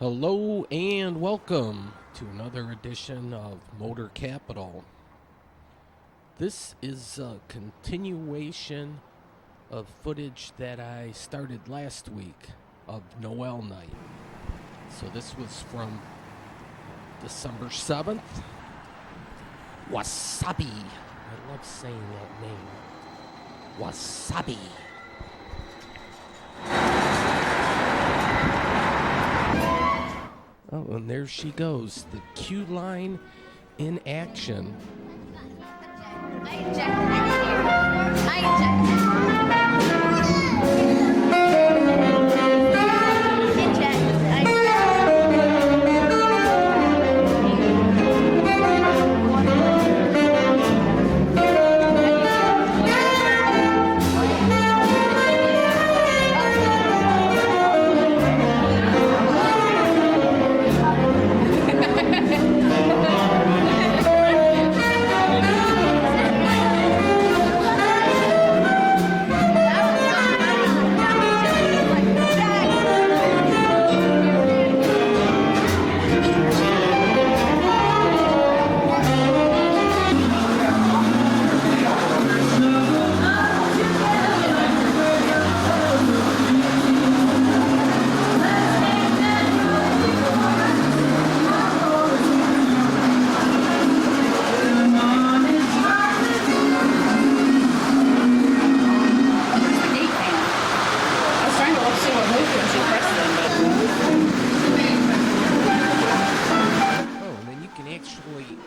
Hello and welcome to another edition of Motor Capital. This is a continuation of footage that I started last week of Noel night. So this was from December 7th. Wasabi. I love saying that name. Wasabi. Oh, and there she goes. The queue line in action. I injected.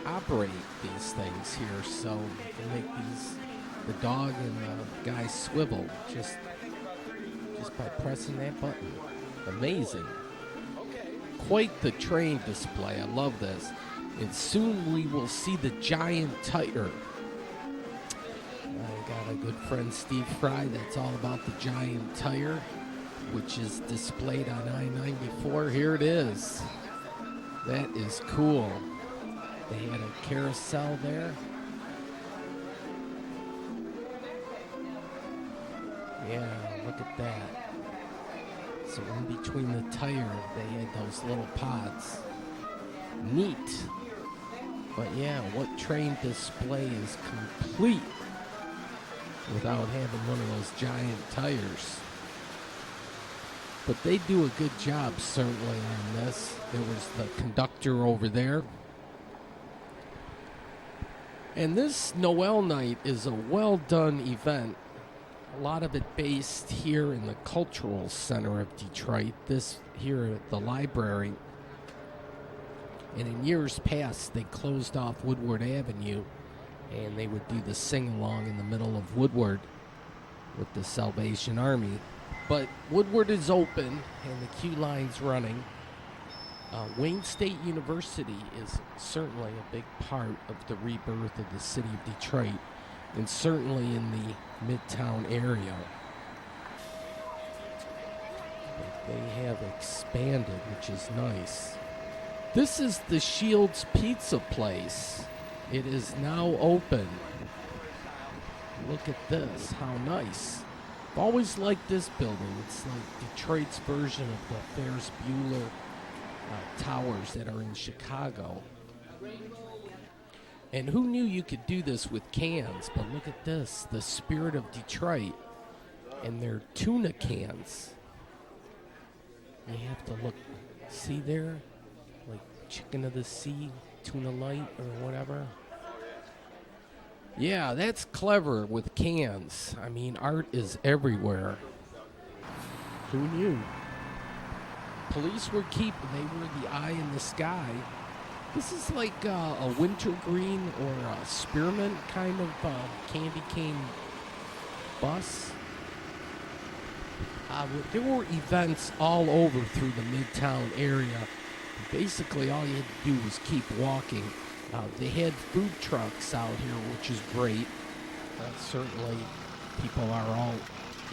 Operate these things here, so they make the dog and the guy swivel just by pressing that button. Amazing. Quite the train display. I love this. And soon we will see the giant tire. I got a good friend, Steve Fry, that's all about the giant tire, which is displayed on I-94. Here it is. That is cool. They had a carousel there. Yeah, look at that. So in between the tire, they had those little pods. Neat. But yeah, what train display is complete without having one of those giant tires? But they do a good job, certainly, on this. There was the conductor over there. And this Noel night is a well-done event. A lot of it based here in the Cultural Center of Detroit, this here at the library. And in years past, they closed off Woodward Avenue, and they would do the sing-along in the middle of Woodward with the Salvation Army. But Woodward is open, and the queue line's running. Wayne State University is certainly a big part of the rebirth of the city of Detroit, and certainly in the Midtown area. But they have expanded, which is nice. This is the Shields Pizza place. It is now open. Look at this, how nice. I've always liked this building. It's like Detroit's version of the Ferris Bueller towers that are in Chicago. And who knew you could do this with cans? But look at this, the spirit of Detroit, and their tuna cans. You have to look, see there, like chicken of the sea, tuna light or whatever. Yeah, that's clever with cans. I mean, art is everywhere. Who knew? Police were they were the eye in the sky. This is like a wintergreen or a spearmint kind of candy cane bus. There were events all over through the Midtown area. Basically, all you had to do was keep walking. They had food trucks out here, which is great. Certainly, people are all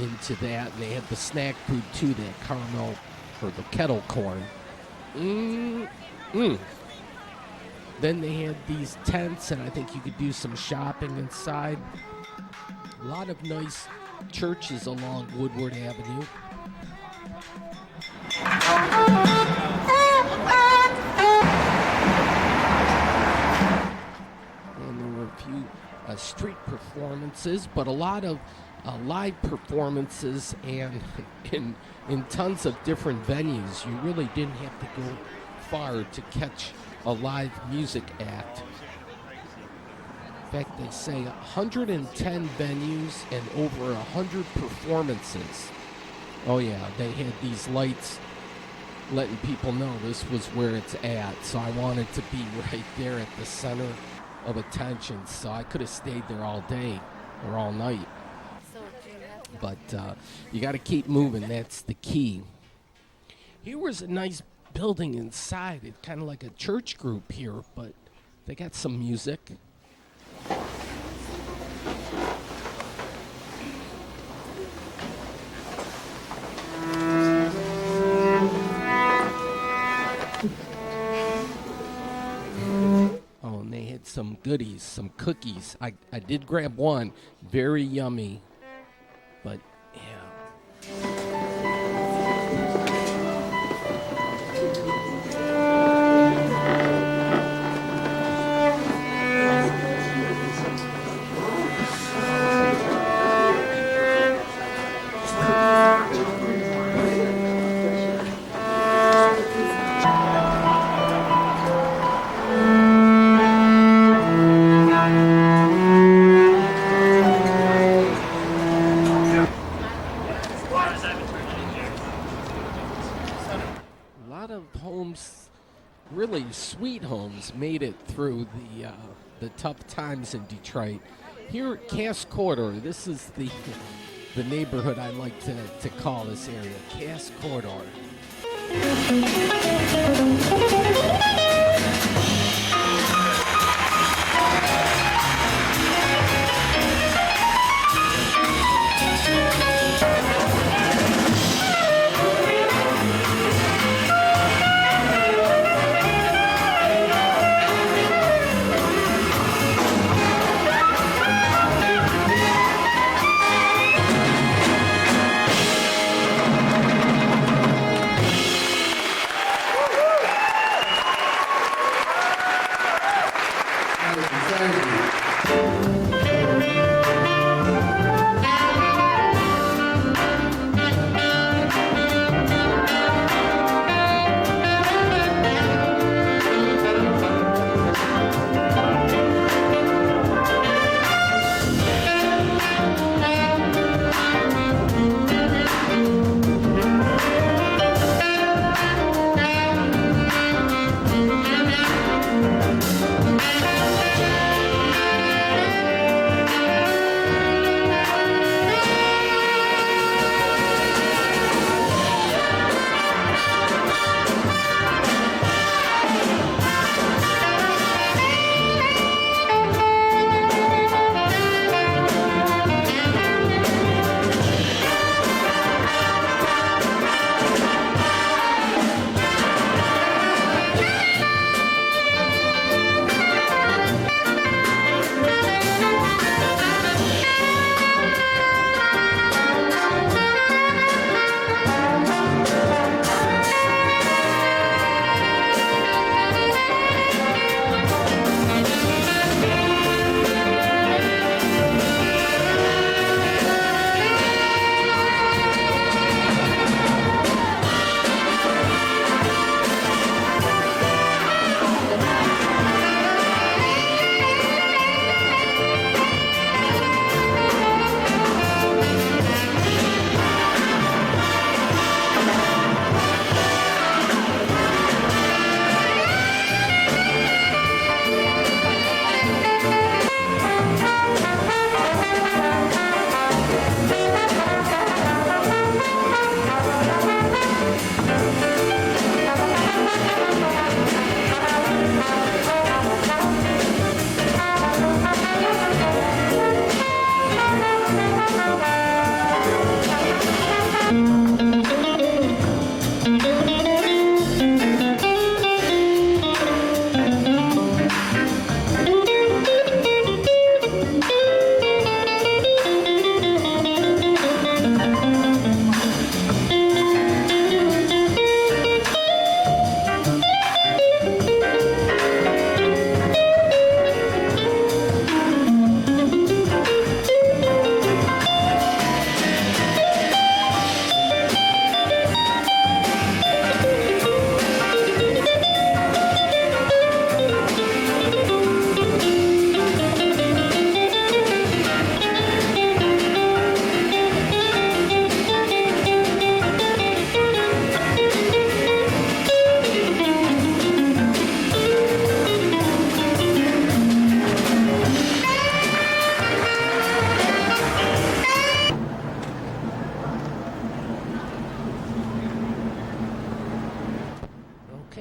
into that. And they had the snack food, too, that caramel or the Kettle Corn. Then they had these tents, and I think you could do some shopping inside. A lot of nice churches along Woodward Avenue. performances, but a lot of live performances and in tons of different venues. You really didn't have to go far to catch a live music act. In fact, they say 110 venues and over 100 performances. Oh yeah, they had these lights letting people know this was where it's at. So I wanted to be right there at the center of attention. So I could have stayed there all day or all night. But you got to keep moving. That's the key. Here was a nice building inside. It's kind of like a church group here, but they got some music. Oh, and they had some goodies, some cookies. I did grab one. Very yummy. But, yeah. Really sweet homes made it through the tough times in Detroit. Here at Casket, this is the neighborhood I like to call this area, Casket.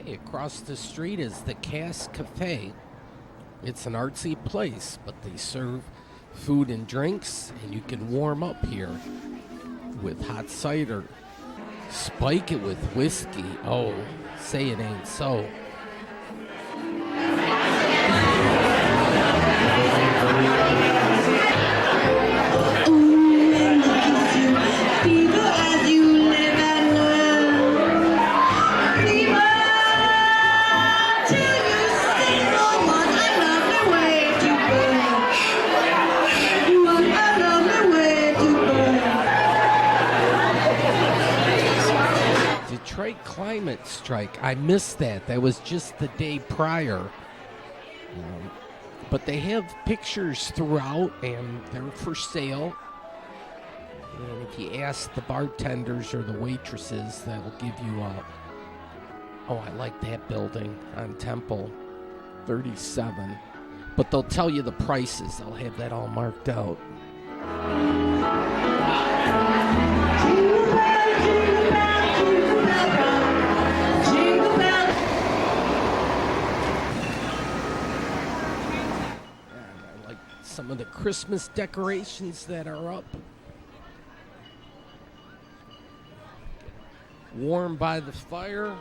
Okay, across the street is the Cafe. It's an artsy place, but they serve food and drinks, and you can warm up here with hot cider. Spike it with whiskey. Oh, say it ain't so. Detroit climate strike. I missed that. That was just the day prior. But they have pictures throughout, and they're for sale. And if you ask the bartenders or the waitresses, that will give you a... Oh, I like that building on Temple, 37. But they'll tell you the prices. They'll have that all marked out. Some of the Christmas decorations that are up. Warm by the fire.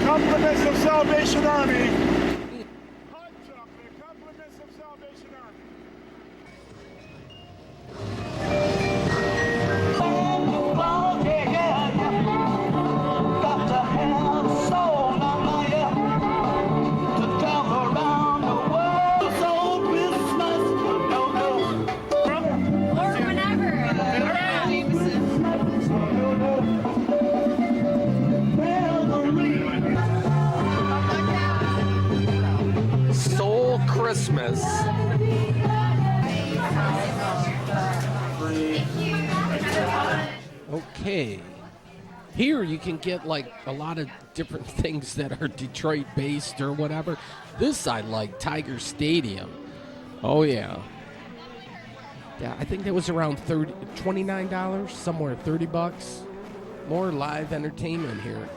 Compliments of Salvation Army. Hot chocolate, compliments of Salvation Army. Or whenever. Soul Christmas. Okay. Here you can get like a lot of different things that are Detroit based or whatever. This I like, Tiger Stadium. Oh yeah. Yeah, I think that was around $29, somewhere $30. More live entertainment here.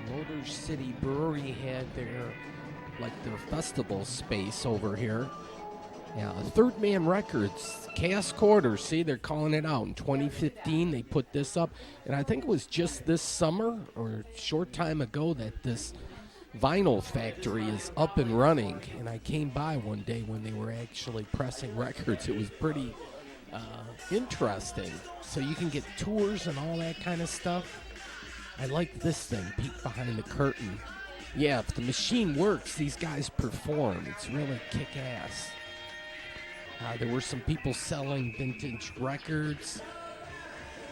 Motor City Brewery had their festival space over here. Yeah, Third Man Records, Casket, see, they're calling it out. In 2015, they put this up, and I think it was just this summer or a short time ago that this vinyl factory is up and running. And I came by one day when they were actually pressing records. It was pretty interesting. So you can get tours and all that kind of stuff. I like this thing, peek behind the curtain. Yeah, if the machine works, these guys perform. It's really kick-ass. There were some people selling vintage records.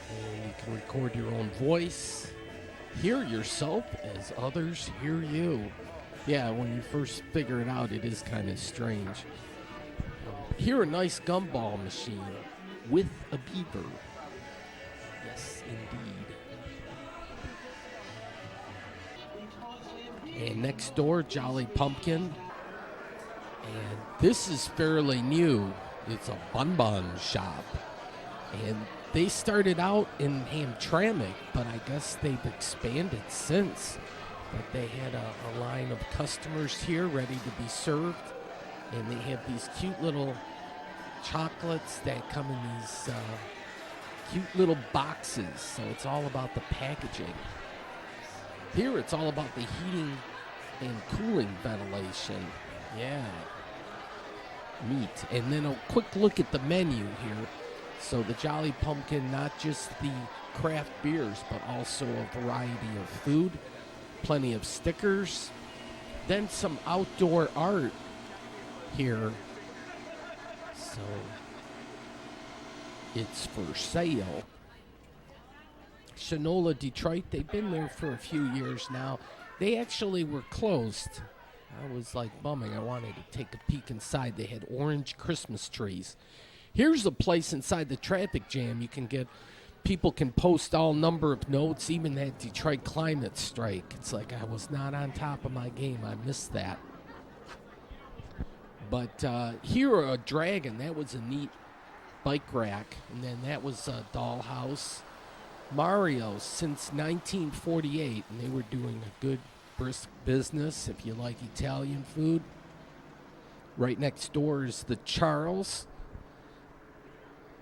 And you can record your own voice. Hear yourself as others hear you. Yeah, when you first figure it out, it is kind of strange. Hear a nice gumball machine with a beaver. Yes, indeed. And next door, Jolly Pumpkin. And this is fairly new. It's a bonbon shop. And they started out in Hamtramck, but I guess they've expanded since. But they had a line of customers here ready to be served. And they have these cute little chocolates that come in these cute little boxes. So it's all about the packaging. Here it's all about the heating and cooling ventilation. Yeah. Neat. And then a quick look at the menu here. So the Jolly Pumpkin, not just the craft beers, but also a variety of food, plenty of stickers, then some outdoor art here. So it's for sale. Shinola, Detroit, they've been there for a few years now. They actually were closed. I was like bumming. I wanted to take a peek inside. They had orange Christmas trees. Here's a place inside the traffic jam. People can post all number of notes, even that Detroit climate strike. It's like I was not on top of my game. I missed that. But here, a dragon. That was a neat bike rack. And then that was a dollhouse. Mario's since 1948, and they were doing a good, brisk business if you like Italian food. Right next door is the Charles,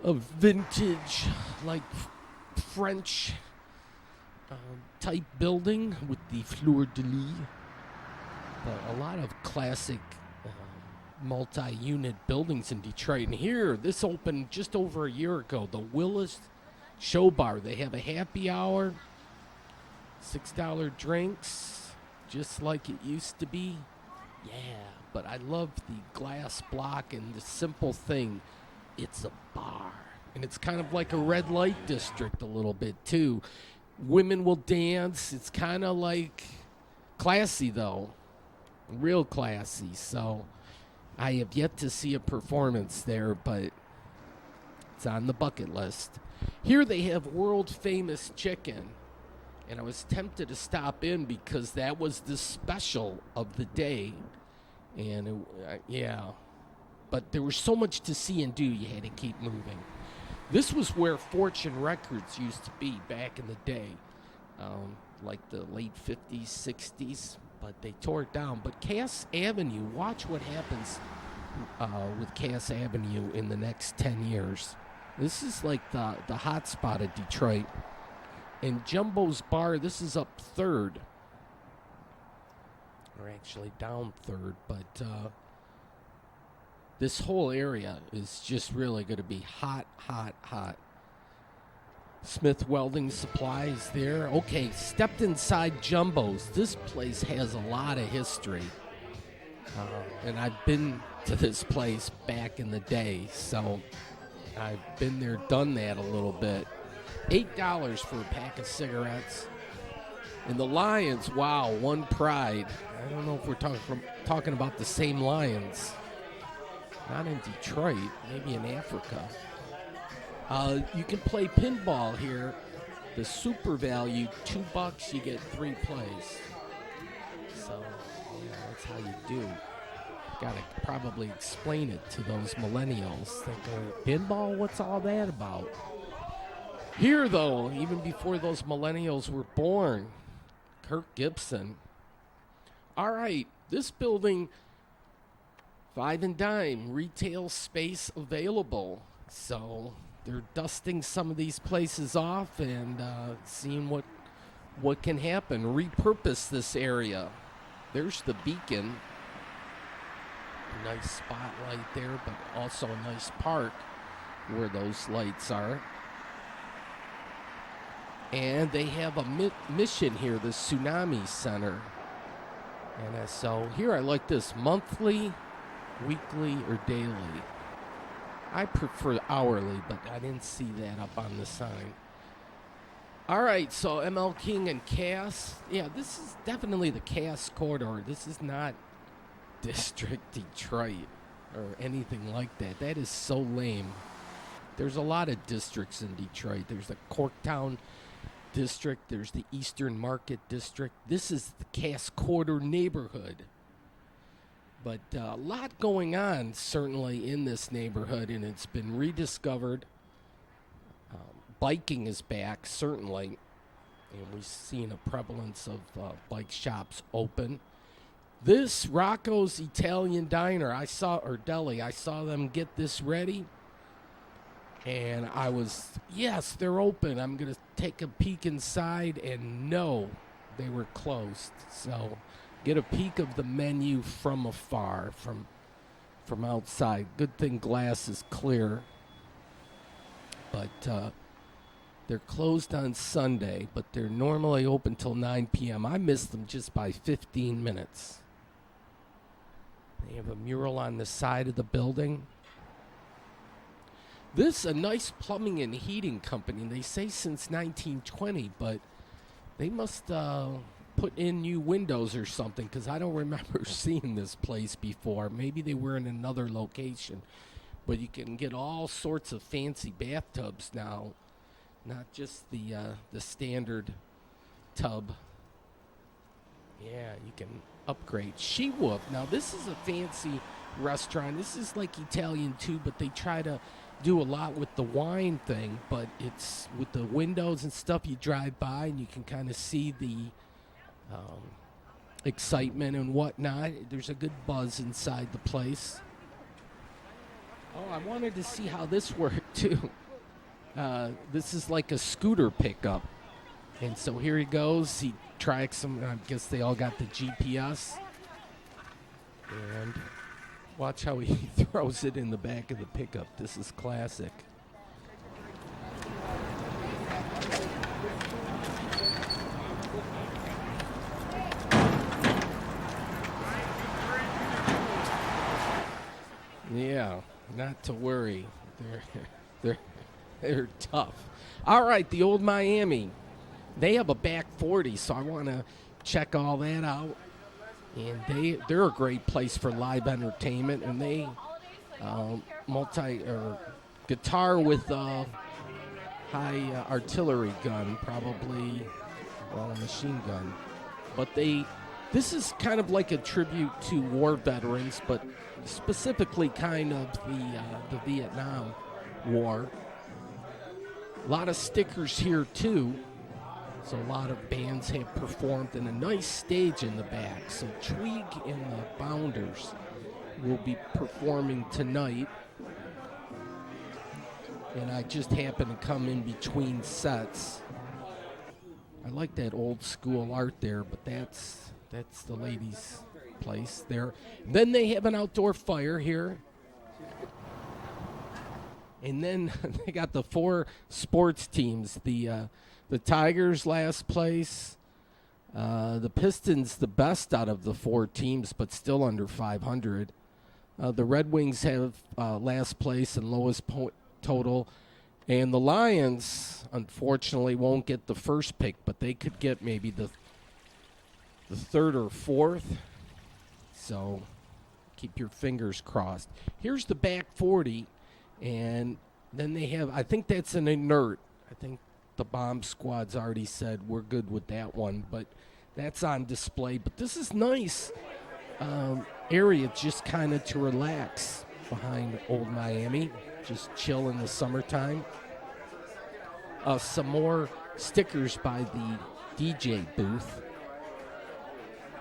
a vintage, like French type building with the fleur-de-lis. But a lot of classic multi-unit buildings in Detroit. And here, this opened just over a year ago, the Willis Show Bar. They have a happy hour, $6 drinks, just like it used to be. Yeah, but I love the glass block and the simple thing. It's a bar. And it's kind of like a red light district a little bit, too. Women will dance. It's kind of like classy, though. Real classy. So I have yet to see a performance there, but it's on the bucket list. Here they have world-famous chicken. And I was tempted to stop in because that was the special of the day. And, yeah. But there was so much to see and do, you had to keep moving. This was where Fortune Records used to be back in the day, like the late 50s, 60s, but they tore it down. But Cass Avenue, watch what happens with Cass Avenue in the next 10 years. This is like the hot spot of Detroit. And Jumbo's Bar, this is up third. Or actually down third, but this whole area is just really going to be hot, hot, hot. Smith Welding Supplies there. Okay, stepped inside Jumbo's. This place has a lot of history. And I've been to this place back in the day, so I've been there, done that a little bit. $8 for a pack of cigarettes. And the Lions, wow, one pride. I don't know if we're talking about the same Lions. Not in Detroit, maybe in Africa. You can play pinball here. The super value, $2, you get 3 plays. So, yeah, that's how you do. Gotta probably explain it to those millennials. They go, pinball, what's all that about? Here, though, even before those millennials were born, Kirk Gibson. All right, this building, 5 and dime, retail space available. So they're dusting some of these places off and seeing what can happen. Repurpose this area. There's the Beacon. Nice spotlight there, but also a nice park where those lights are. And they have a mission here, the Tsunami Center. And so here I like this, monthly, weekly, or daily. I prefer hourly, but I didn't see that up on the sign. All right, so ML King and Cass. Yeah, this is definitely the Cass corridor. This is not District Detroit or anything like that. That is so lame. There's a lot of districts in Detroit. There's the Corktown District. There's the Eastern Market District. This is the Cass Quarter neighborhood. But a lot going on, certainly, in this neighborhood, and it's been rediscovered. Biking is back, certainly, and we've seen a prevalence of bike shops open. This Rocco's Italian Diner, deli, I saw them get this ready, and I was, yes, they're open. I'm going to take a peek inside, and no, they were closed. So get a peek of the menu from afar, from outside. Good thing glass is clear. But they're closed on Sunday, but they're normally open till 9 p.m. I missed them just by 15 minutes. They have a mural on the side of the building. This a nice plumbing and heating company. They say since 1920, but they must put in new windows or something, because I don't remember seeing this place before. Maybe they were in another location. But you can get all sorts of fancy bathtubs now, not just the standard tub. Yeah, you can upgrade. She-Wolf. Now, this is a fancy restaurant. This is like Italian, too, but they try to do a lot with the wine thing. But it's with the windows and stuff, you drive by and you can kind of see the excitement and whatnot. There's a good buzz inside the place. Oh, I wanted to see how this worked, too. This is like a scooter pickup. And so here he goes. He tracks them. I guess they all got the GPS. And watch how he throws it in the back of the pickup. This is classic. Yeah, not to worry. They're tough. All right, the Old Miami. They have a back 40, so I want to check all that out. And they're a great place for live entertainment. And they guitar with high artillery gun, probably a machine gun. But this is kind of like a tribute to war veterans, but specifically kind of the Vietnam War. A lot of stickers here too. So a lot of bands have performed, and a nice stage in the back. So Twig and the Bounders will be performing tonight. And I just happened to come in between sets. I like that old school art there, but that's the ladies' place there. Then they have an outdoor fire here. And then they got the 4 sports teams. The Tigers last place. The Pistons the best out of the 4 teams, but still under 500. The Red Wings have last place and lowest total. And the Lions, unfortunately, won't get the first pick, but they could get maybe the 3rd or 4th. So keep your fingers crossed. Here's the back 40. And then they have, I think that's an inert. I think the bomb squad's already said we're good with that one, but that's on display. But this is nice area just kind of to relax behind Old Miami, just chill in the summertime. Some more stickers by the DJ booth.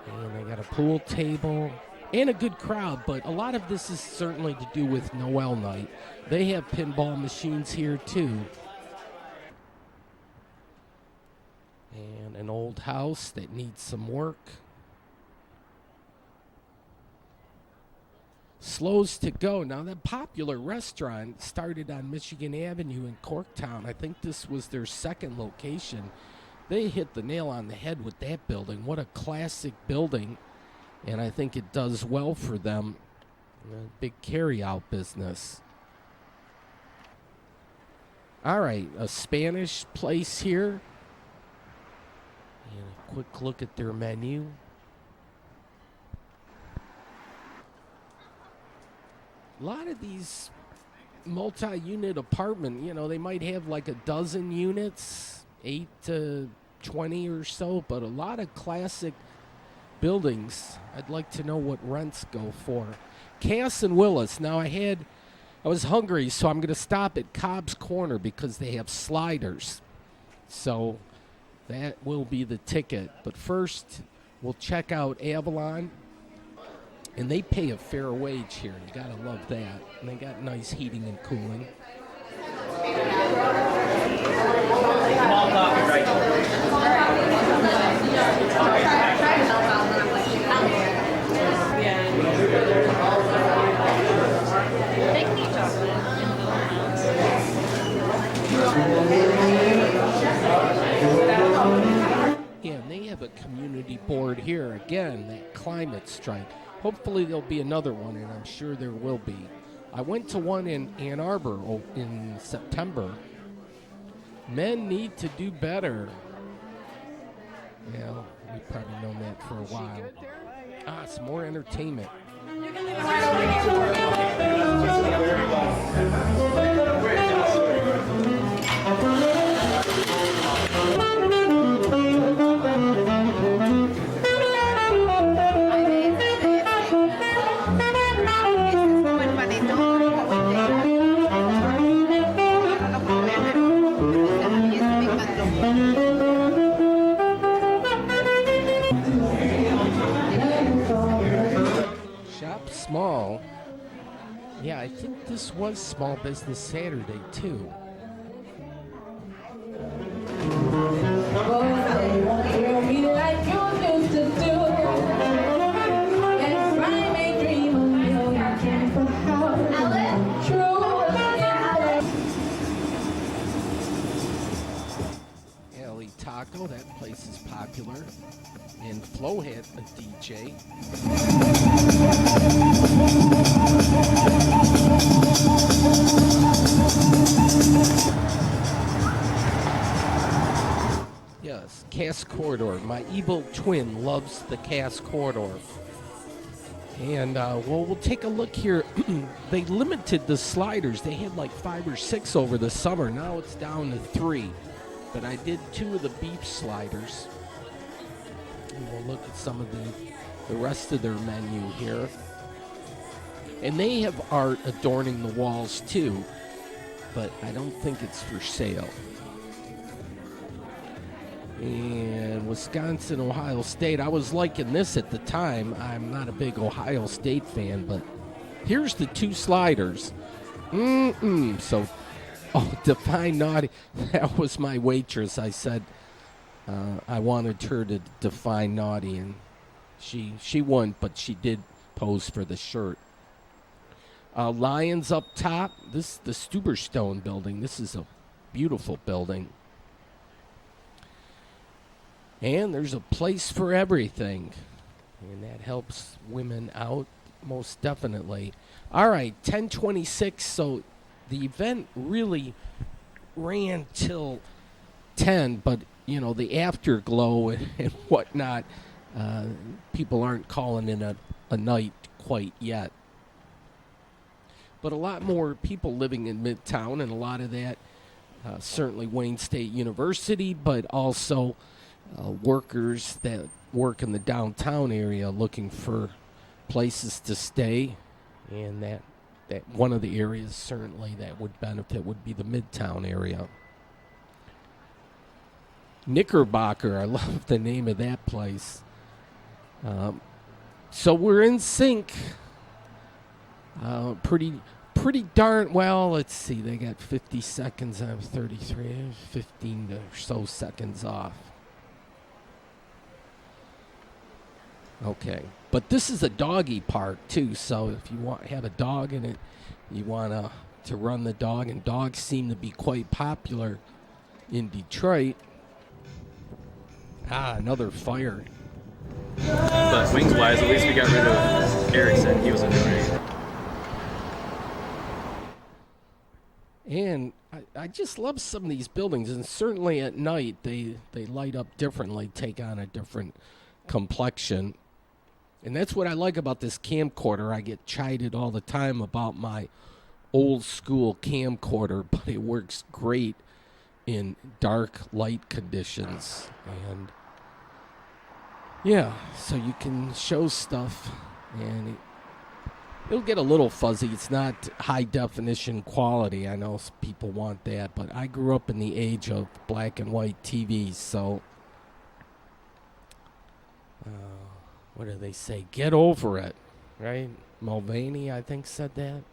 And they got a pool table and a good crowd, but a lot of this is certainly to do with Noel night. They have pinball machines here too. And an old house that needs some work. Slows to Go. Now, that popular restaurant started on Michigan Avenue in Corktown. I think this was their 2nd location. They hit the nail on the head with that building. What a classic building. And I think it does well for them. A big carry-out business. All right, a Spanish place here. And a quick look at their menu. A lot of these multi-unit apartment, they might have like a dozen units, 8 to 20 or so, but a lot of classic buildings. I'd like to know what rents go for. Cass and Willis. Now I was hungry, so I'm going to stop at Cobb's Corner because they have sliders. So that will be the ticket. But first, we'll check out Avalon. And they pay a fair wage here. You got to love that. And they got nice heating and cooling. Small coffee right here. again, that climate strike. Hopefully there'll be another one, and I'm sure there will be. I went to one in Ann Arbor in September. Men need to do better. Yeah, we've probably known that for a while. Some more entertainment. Shop small. Yeah, I think this was Small Business Saturday, too. Alley Taco, that place is popular. And Flo had a DJ. Yes, Cass Corridor. My evil twin loves the Cass Corridor. And, we'll take a look here. They limited the sliders. They had like 5 or 6 over the summer. Now it's down to 3. But I did 2 of the beef sliders. And we'll look at some of the rest of their menu here. And they have art adorning the walls too, but I don't think it's for sale. And Wisconsin, Ohio State. I was liking this at the time. I'm not a big Ohio State fan, but here's the 2 sliders. So, Define Naughty. That was my waitress. I said I wanted her to define naughty, and she won, but she did pose for the shirt. Lions up top. This is the Stuber Stone building. This is a beautiful building. And there's a place for everything. And that helps women out most definitely. All right, 10:26. So the event really ran till 10, but, you know, the afterglow and whatnot, people aren't calling it a night quite yet. But a lot more people living in Midtown, and a lot of that certainly Wayne State University, but also workers that work in the downtown area looking for places to stay. And that one of the areas certainly that would benefit would be the Midtown area. Knickerbocker, I love the name of that place. So we're in sync. Pretty darn well. Let's see, they got 50 seconds. I have 33, 15 or so seconds off. Okay, but this is a doggy park too. So if you have a dog in it, you want to run the dog, and dogs seem to be quite popular in Detroit. Another fire. But wings-wise, at least we got rid of Erickson. He was annoying. And I just love some of these buildings, and certainly at night they light up differently, take on a different complexion. And that's what I like about this camcorder. I get chided all the time about my old school camcorder, but it works great in dark light conditions. And yeah, so you can show stuff, and it'll get a little fuzzy. It's not high definition quality. I know people want that, but I grew up in the age of black and white TVs, so what do they say? Get over it, right? Mulvaney, I think, said that.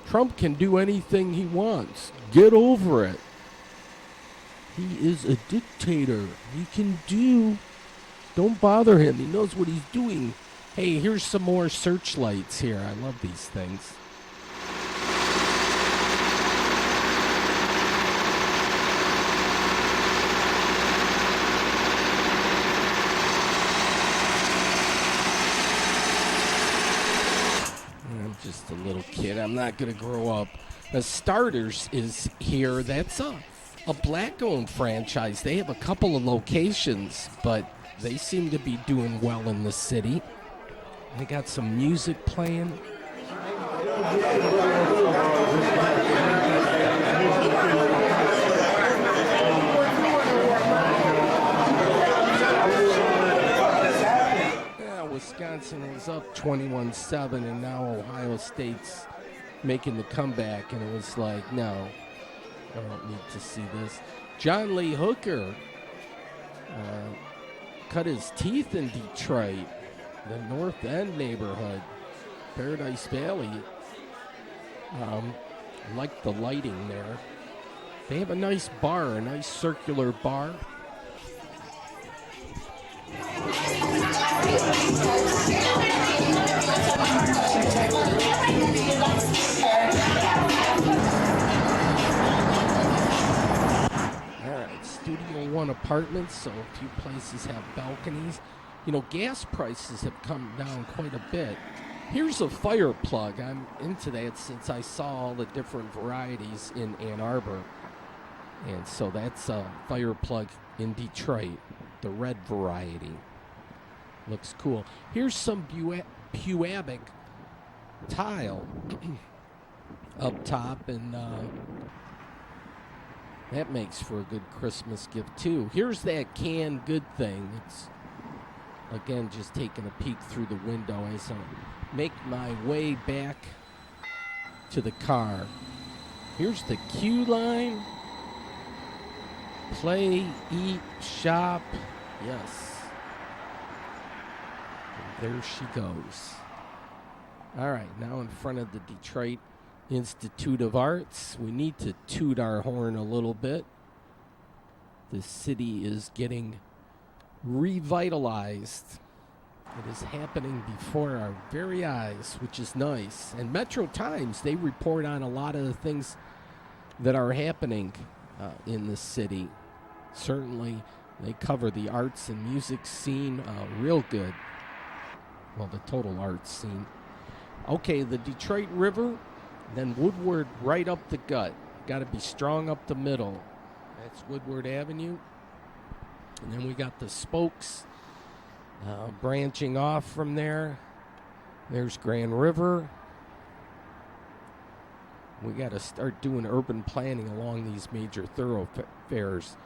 Trump can do anything he wants. Get over it. He is a dictator. He can do. Don't bother him. He knows what he's doing. Hey, here's some more searchlights here. I love these things. just a little kid. I'm not going to grow up. The Starters is here. That's a black-owned franchise. They have a couple of locations, but they seem to be doing well in the city. They got some music playing. Yeah, Wisconsin was up 21-7, and now Ohio State's making the comeback, and it was like, no, I don't need to see this. John Lee Hooker cut his teeth in Detroit, the North End neighborhood, Paradise Valley. I like the lighting there. They have a nice bar, a nice circular bar. Studio One apartments, so a few places have balconies. You know, gas prices have come down quite a bit. Here's a Fireplug. I'm into that since I saw all the different varieties in Ann Arbor. And so that's a Fireplug in Detroit, the red variety. Looks cool. Here's some Puabic tile up top, and that makes for a good Christmas gift, too. Here's that canned good thing. It's, again, just taking a peek through the window as I make my way back to the car. Here's the queue line. Play, eat, shop. Yes. And there she goes. All right, now in front of the Detroit Institute of Arts. We need to toot our horn a little bit. The city is getting revitalized. It is happening before our very eyes, which is nice. And Metro Times, they report on a lot of the things that are happening in the city. Certainly, they cover the arts and music scene real good. Well, the total arts scene. Okay, the Detroit River. Then Woodward right up the gut. Got to be strong up the middle. That's Woodward Avenue. And then we got the spokes branching off from there. There's Grand River. We got to start doing urban planning along these major thoroughfares.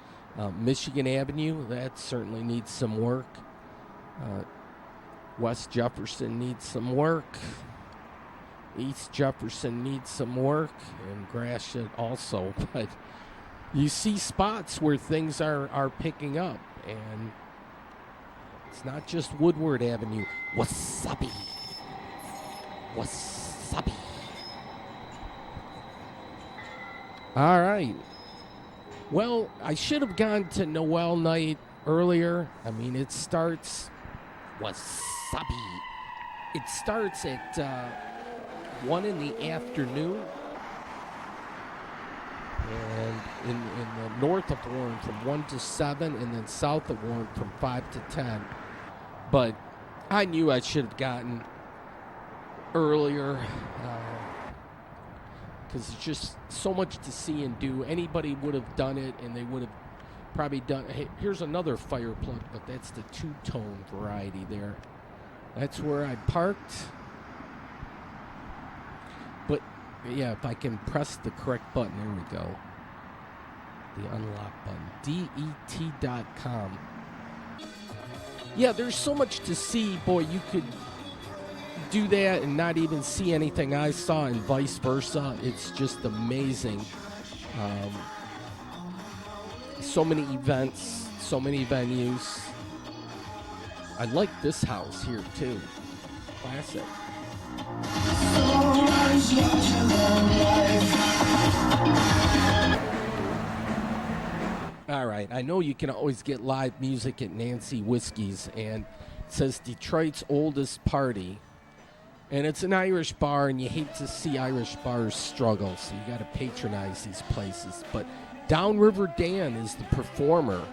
Michigan Avenue, that certainly needs some work. West Jefferson needs some work. East Jefferson needs some work, and Gratiot also. But you see spots where things are picking up, and it's not just Woodward Avenue. Wasabi. Wasabi. All right. Well, I should have gone to Noel night earlier. I mean, it starts... Wasabi. It starts at... 1 in the afternoon, and in the north of Warren from 1 to 7, and then south of Warren from 5 to 10. But I knew I should have gotten earlier because it's just so much to see and do. Anybody would have done it, and they would have probably done. Hey, here's another Fireplug, but that's the two-tone variety there. That's where I parked. But, yeah, if I can press the correct button, there we go. The unlock button. DET.com. Yeah, there's so much to see. Boy, you could do that and not even see anything I saw, and vice versa. It's just amazing. So many events, so many venues. I like this house here, too. Classic. All right, I know you can always get live music at Nancy Whiskey's, and it says Detroit's oldest party. And it's an Irish bar, and you hate to see Irish bars struggle, so you got to patronize these places. But Downriver Dan is the performer.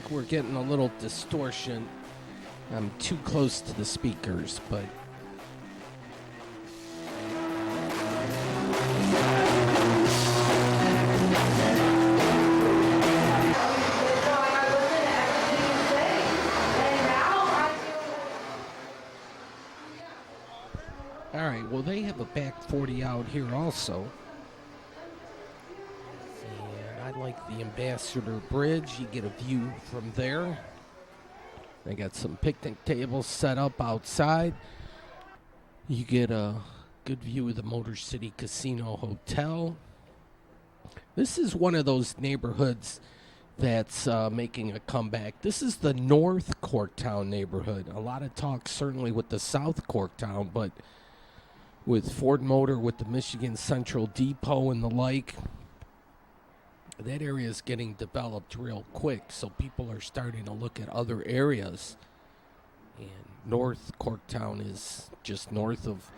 think we're getting a little distortion. I'm too close to the speakers, but all right, well, they have a back 40 out here also. And I like the Ambassador Bridge. You get a view from there. They got some picnic tables set up outside. You get a good view of the Motor City Casino Hotel. This is one of those neighborhoods that's making a comeback. This is the North Corktown neighborhood. A lot of talk certainly with the South Corktown, but with Ford Motor, with the Michigan Central Depot and the like, that area is getting developed real quick, so people are starting to look at other areas. And North Corktown is just north of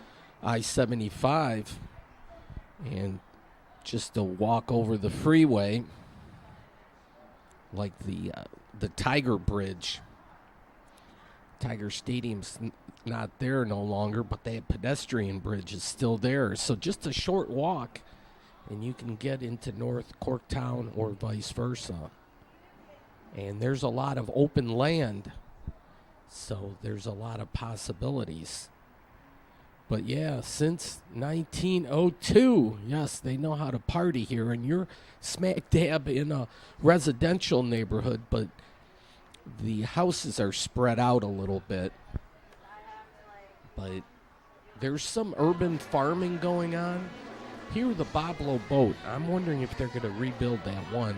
I-75, and just a walk over the freeway, like the Tiger Bridge. Tiger Stadium's not there no longer, but that pedestrian bridge is still there. So just a short walk, and you can get into North Corktown or vice versa. And there's a lot of open land, so there's a lot of possibilities. But yeah, since 1902, yes, they know how to party here, and you're smack dab in a residential neighborhood, but the houses are spread out a little bit. But there's some urban farming going on. Here, the Boblo boat, I'm wondering if they're going to rebuild that one.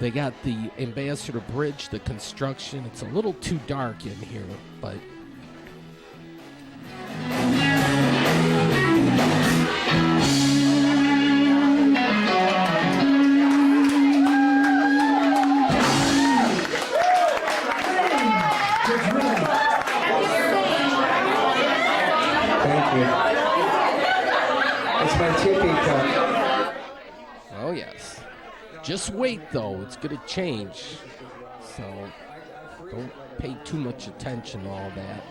They got the Ambassador Bridge, the construction. It's a little too dark in here, but oh yes. Just wait though, it's gonna change. So don't pay too much attention to all that.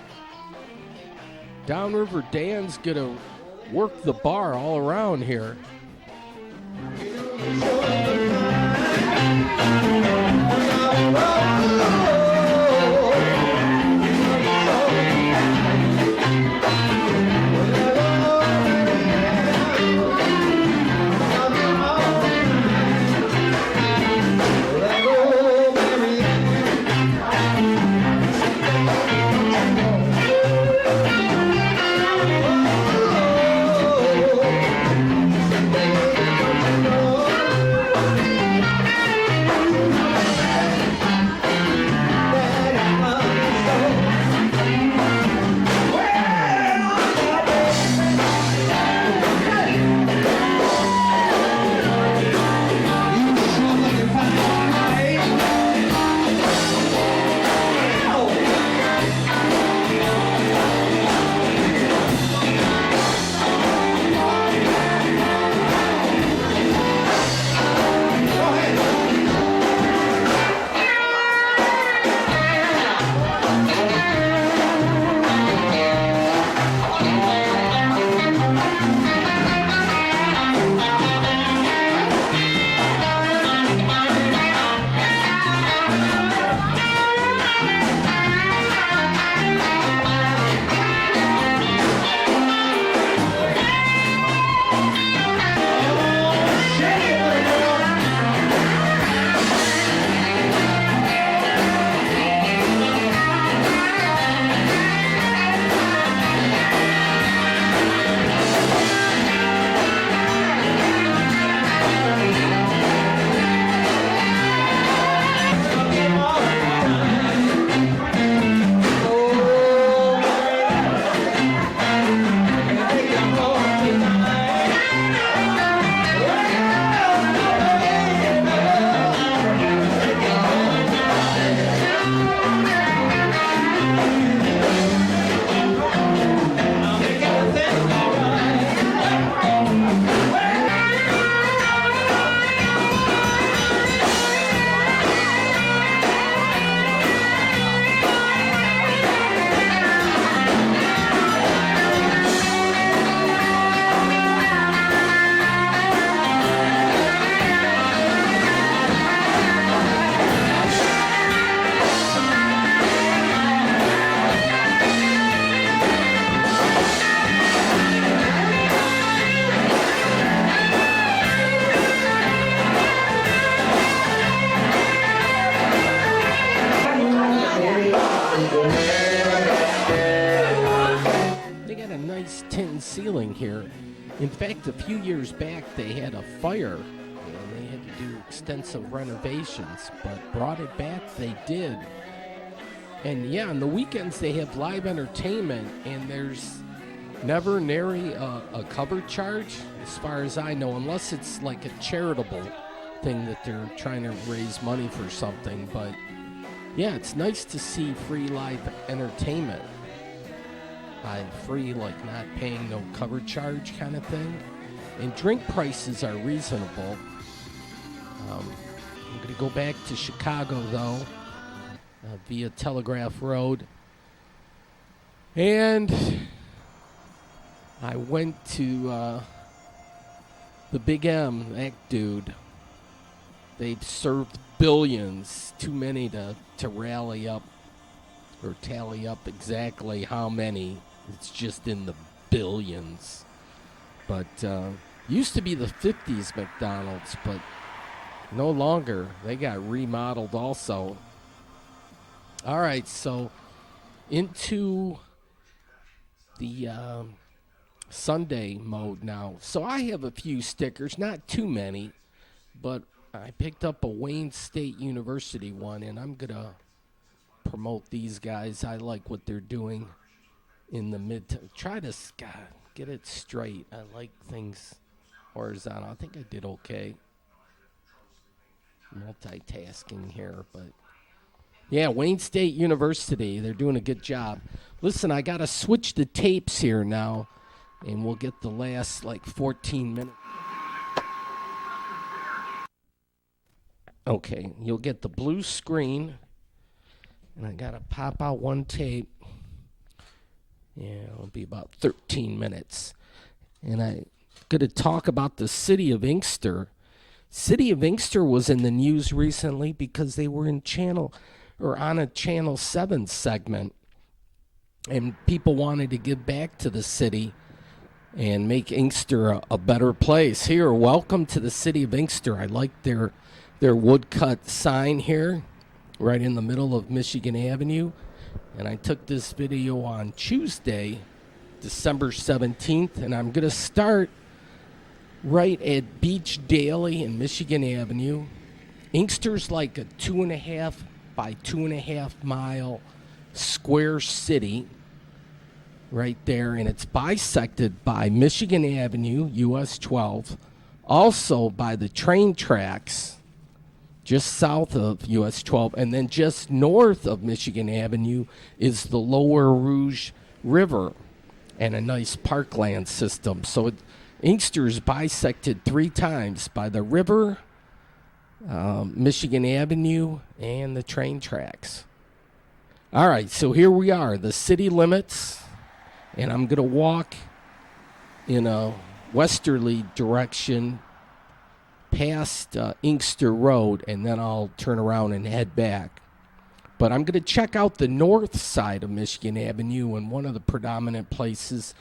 Downriver Dan's gonna work the bar all around here. ceiling here. In fact, a few years back, they had a fire, and they had to do extensive renovations, but brought it back, they did. And yeah, on the weekends, they have live entertainment, and there's never nary a cover charge, as far as I know, unless it's like a charitable thing that they're trying to raise money for something. But yeah, it's nice to see free live entertainment. By free, like not paying no cover charge kind of thing. And drink prices are reasonable. I'm going to go back to Chicago, though, via Telegraph Road. And I went to the Big M, that dude. They've served billions, too many to rally up or tally up exactly how many. It's just in the billions. But used to be the 50s McDonald's, but no longer. They got remodeled also. All right, so into the Sunday mode now. So I have a few stickers, not too many, but I picked up a Wayne State University one, and I'm going to promote these guys. I like what they're doing in the try to get it straight. I like things horizontal. I think I did okay. Multitasking here, but yeah, Wayne State University, they're doing a good job. Listen, I got to switch the tapes here now, and we'll get the last like 14 minutes. Okay, you'll get the blue screen, and I got to pop out one tape. Yeah, it'll be about 13 minutes. And I'm going to talk about the city of Inkster. City of Inkster was in the news recently because they were on a Channel 7 segment. And people wanted to give back to the city and make Inkster a better place. Here, welcome to the city of Inkster. I like their woodcut sign here, right in the middle of Michigan Avenue. And I took this video on Tuesday, December 17th, and I'm going to start right at Beach Daily and Michigan Avenue. Inkster's like a 2.5 by 2.5 mile square city right there, and it's bisected by Michigan Avenue, US 12, also by the train tracks just south of US 12, and then just north of Michigan Avenue is the Lower Rouge River and a nice parkland system. So Inkster is bisected 3 times by the river, Michigan Avenue, and the train tracks. All right, so here we are, the city limits, and I'm going to walk in a westerly direction past Inkster Road, and then I'll turn around and head back. But I'm going to check out the north side of Michigan Avenue, and one of the predominant places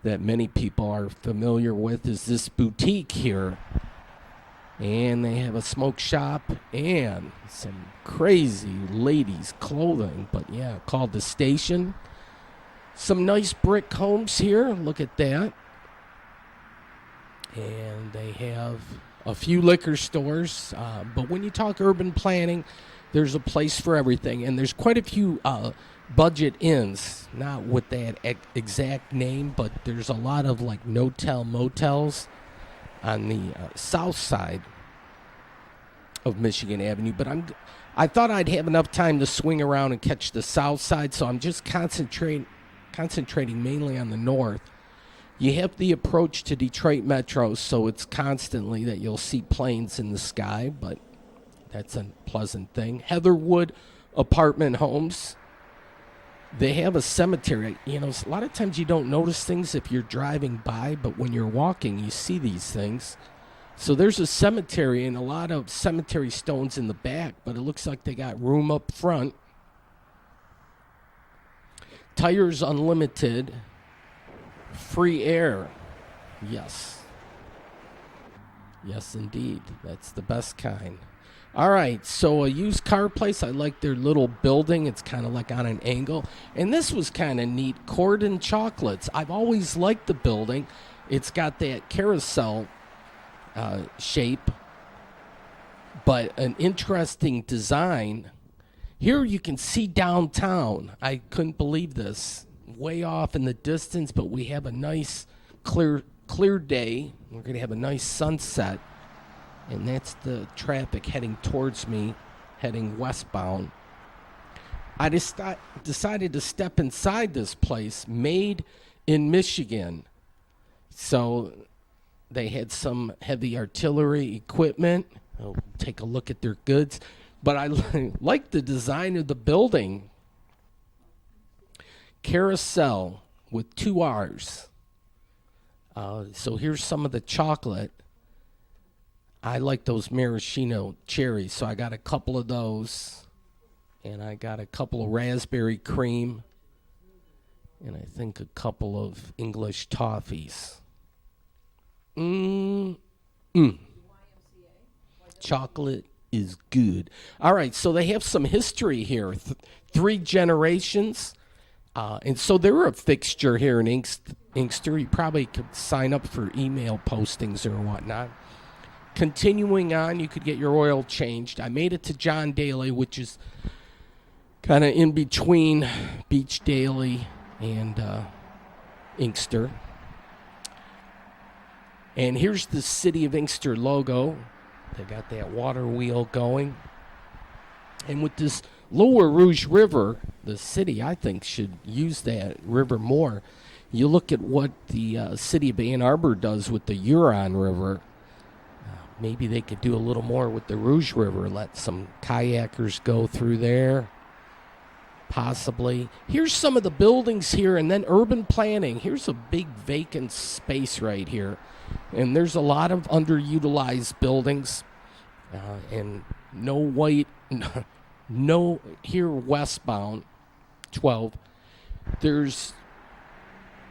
that many people are familiar with is this boutique here. And they have a smoke shop and some crazy ladies' clothing, but yeah, called The Station. Some nice brick homes here, look at that. And they have a few liquor stores, but when you talk urban planning, there's a place for everything. And there's quite a few budget inns, not with that exact name, but there's a lot of like no-tell motels on the south side of Michigan Avenue. But I thought I'd have enough time to swing around and catch the south side, so I'm just concentrating mainly on the north. You have the approach to Detroit Metro, so it's constantly that you'll see planes in the sky, but that's a pleasant thing. Heatherwood apartment homes. They have a cemetery. You know, a lot of times you don't notice things if you're driving by, but when you're walking, you see these things. So there's a cemetery and a lot of cemetery stones in the back, but it looks like they got room up front. Tires Unlimited. Free air. Yes. Yes, indeed. That's the best kind. All right, so a used car place. I like their little building. It's kind of like on an angle. And this was kind of neat. Cordon Chocolates. I've always liked the building. It's got that carousel shape, but an interesting design. Here you can see downtown. I couldn't believe this. Way off in the distance, but we have a nice clear day. We're going to have a nice sunset. And that's the traffic heading towards me, heading westbound. I decided to step inside this place, made in Michigan. So they had some heavy artillery equipment. I'll take a look at their goods. But I like the design of the building. Carousel with 2 R's. So here's some of the chocolate. I like those maraschino cherries, so I got a couple of those. And I got a couple of raspberry cream. And I think a couple of English toffees. Chocolate is good. All right, so they have some history here. 3 generations. And so they're a fixture here in Inkster. You probably could sign up for email postings or whatnot. Continuing on, you could get your oil changed. I made it to John Daly, which is kind of in between Beach Daly and Inkster. And here's the City of Inkster logo. They got that water wheel going. And with this Lower Rouge River, the city, I think, should use that river more. You look at what the city of Ann Arbor does with the Huron River. Maybe they could do a little more with the Rouge River, let some kayakers go through there, possibly. Here's some of the buildings here, and then urban planning. Here's a big vacant space right here. And there's a lot of underutilized buildings, and no white, no, here westbound, 12, there's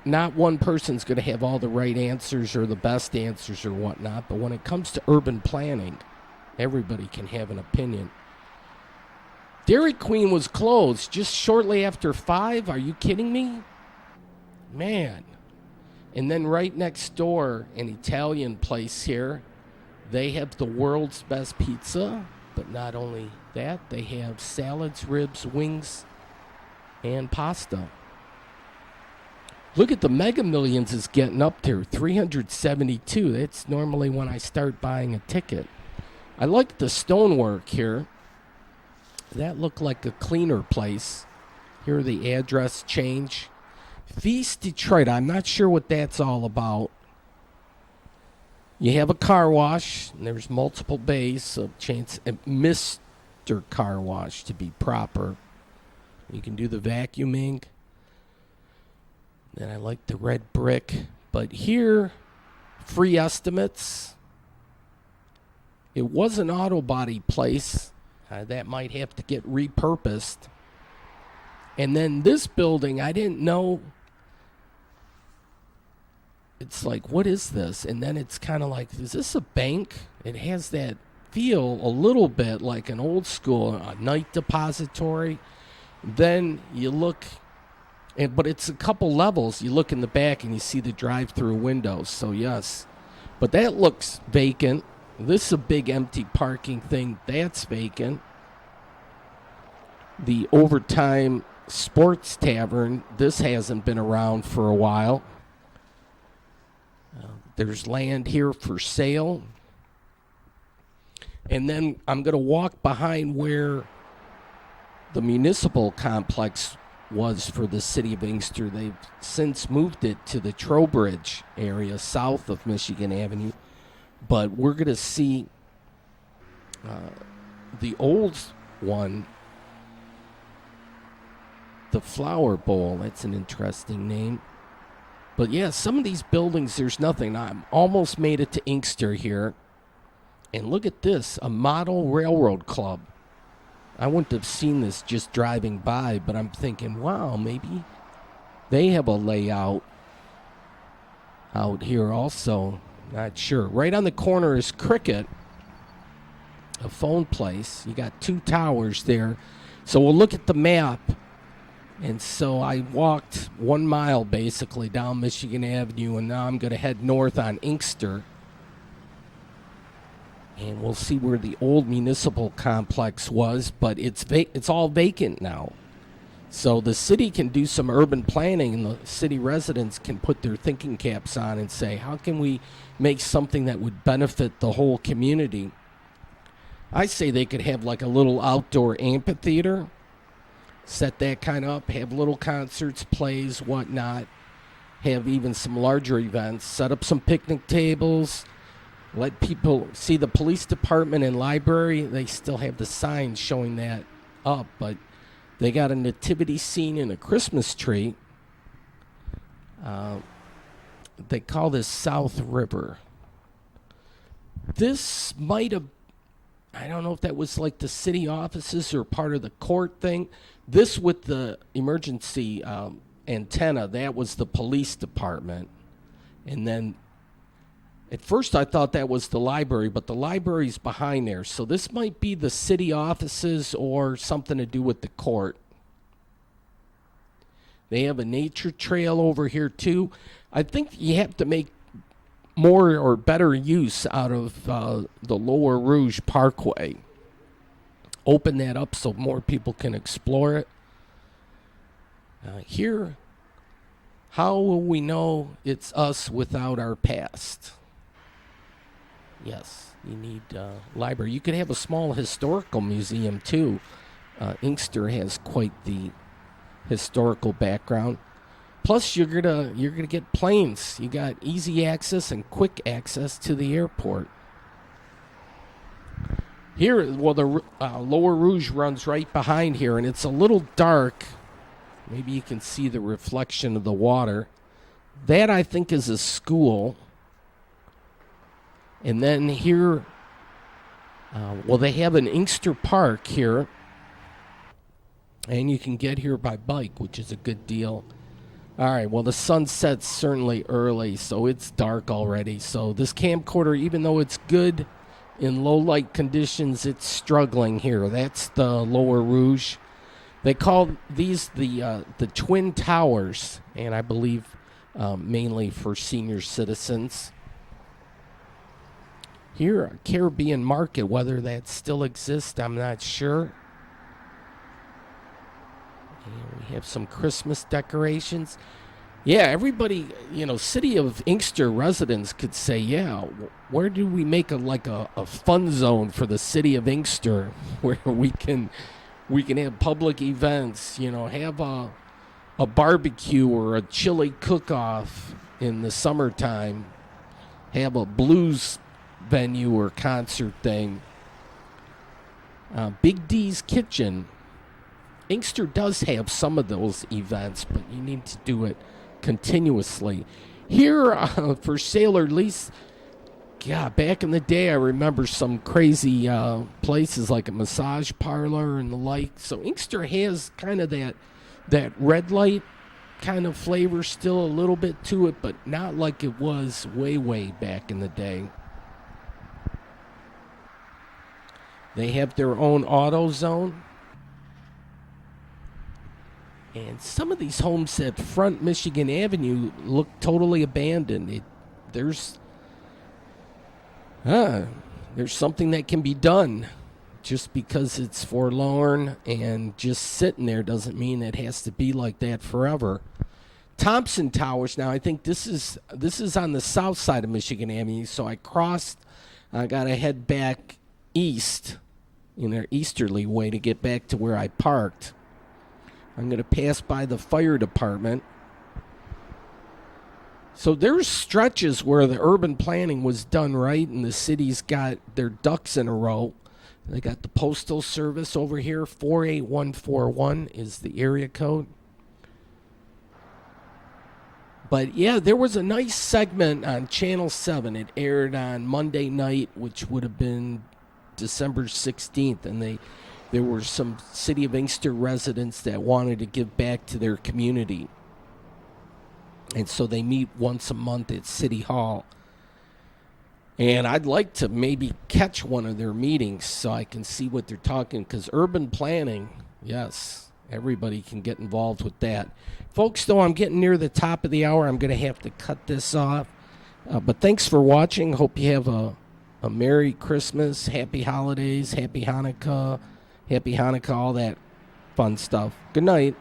not one person's going to have all the right answers or the best answers or whatnot, but when it comes to urban planning, everybody can have an opinion. Dairy Queen was closed just shortly after 5. Are you kidding me? Man. And then right next door, an Italian place here, they have the world's best pizza, but not only that, they have salads, ribs, wings, and pasta. Look at the Mega Millions is getting up there, 372. That's normally when I start buying a ticket. I like the stonework here. That looked like a cleaner place. Here the address change. Feast Detroit, I'm not sure what that's all about. You have a car wash, and there's multiple bays, so chance Mr. Car Wash to be proper. You can do the vacuuming. Then I like the red brick. But here, free estimates. It was an auto body place. That might have to get repurposed. And then this building, I didn't know. It's like, what is this? And then it's kind of like, is this a bank? It has that feel a little bit like an old school a night depository. Then you look, but it's a couple levels. You look in the back and you see the drive-through windows. So yes, but that looks vacant. This is a big empty parking thing. That's vacant. The Overtime Sports Tavern. This hasn't been around for a while. There's land here for sale. And then I'm going to walk behind where the municipal complex was for the city of Inkster. They've since moved it to the Trowbridge area south of Michigan Avenue. But we're going to see the old one, the Flower Bowl. That's an interesting name. But yeah, some of these buildings, there's nothing. I almost made it to Inkster here. And look at this, a model railroad club. I wouldn't have seen this just driving by, but I'm thinking, wow, maybe they have a layout out here also. Not sure. Right on the corner is Cricket. a phone place. You got 2 towers there. So we'll look at the map. And so I walked 1 mile basically down Michigan Avenue, and now I'm going to head north on Inkster. And we'll see where the old municipal complex was, but it's all vacant now. So the city can do some urban planning, and the city residents can put their thinking caps on and say, how can we make something that would benefit the whole community? I say they could have like a little outdoor amphitheater, set that kind of up, have little concerts, plays, whatnot, have even some larger events, set up some picnic tables, let people see the police department and library. They still have the signs showing that up, but they got a nativity scene and a Christmas tree. They call this South River. This might have, I don't know if that was like the city offices or part of the court thing. This with the emergency antenna, that was the police department. And then at first I thought that was the library, but the library's behind there. So this might be the city offices or something to do with the court. They have a nature trail over here too. I think you have to make more or better use out of the Lower Rouge Parkway. Open that up so more people can explore it. Here, how will we know it's us without our past? Yes, you need library. You could have a small historical museum too. Inkster has quite the historical background. Plus, you're gonna get planes. You got easy access and quick access to the airport. Here, well, the Lower Rouge runs right behind here, and it's a little dark. Maybe you can see the reflection of the water. That, I think, is a school. And then here, well, they have an Inkster Park here. And you can get here by bike, which is a good deal. All right, well, the sun sets certainly early, so it's dark already. So this camcorder, even though it's good in low light conditions, it's struggling here. That's the Lower Rouge. They call these the Twin Towers, and I believe mainly for senior citizens. Here, Caribbean Market, whether that still exists, I'm not sure. And we have some Christmas decorations. Yeah, everybody, City of Inkster residents could say, yeah, where do we make a fun zone for the City of Inkster where we can have public events, have a barbecue or a chili cook-off in the summertime, have a blues venue or concert thing. Big D's Kitchen. Inkster does have some of those events, but you need to do it continuously. Here for Sailor Lease, yeah, back in the day, I remember some crazy places like a massage parlor and the like. So Inkster has kind of that red light kind of flavor still a little bit to it, but not like it was way, way back in the day. They have their own auto zone. And some of these homes at Front Michigan Avenue look totally abandoned. There's something that can be done. Just because it's forlorn and just sitting there doesn't mean it has to be like that forever. Thompson Towers. Now, I think this is on the south side of Michigan Avenue. So I got to head back east in an easterly way to get back to where I parked. I'm going to pass by the fire department. So there's stretches where the urban planning was done right and the city's got their ducks in a row. They got the Postal Service over here. 48141 is the area code. But yeah, there was a nice segment on Channel 7. It aired on Monday night, which would have been December 16th. And there were some City of Inkster residents that wanted to give back to their community. And so they meet once a month at City Hall. And I'd like to maybe catch one of their meetings so I can see what they're talking, because urban planning, yes, everybody can get involved with that. Folks, though, I'm getting near the top of the hour. I'm going to have to cut this off. But thanks for watching. Hope you have a Merry Christmas, Happy Holidays, Happy Hanukkah, all that fun stuff. Good night.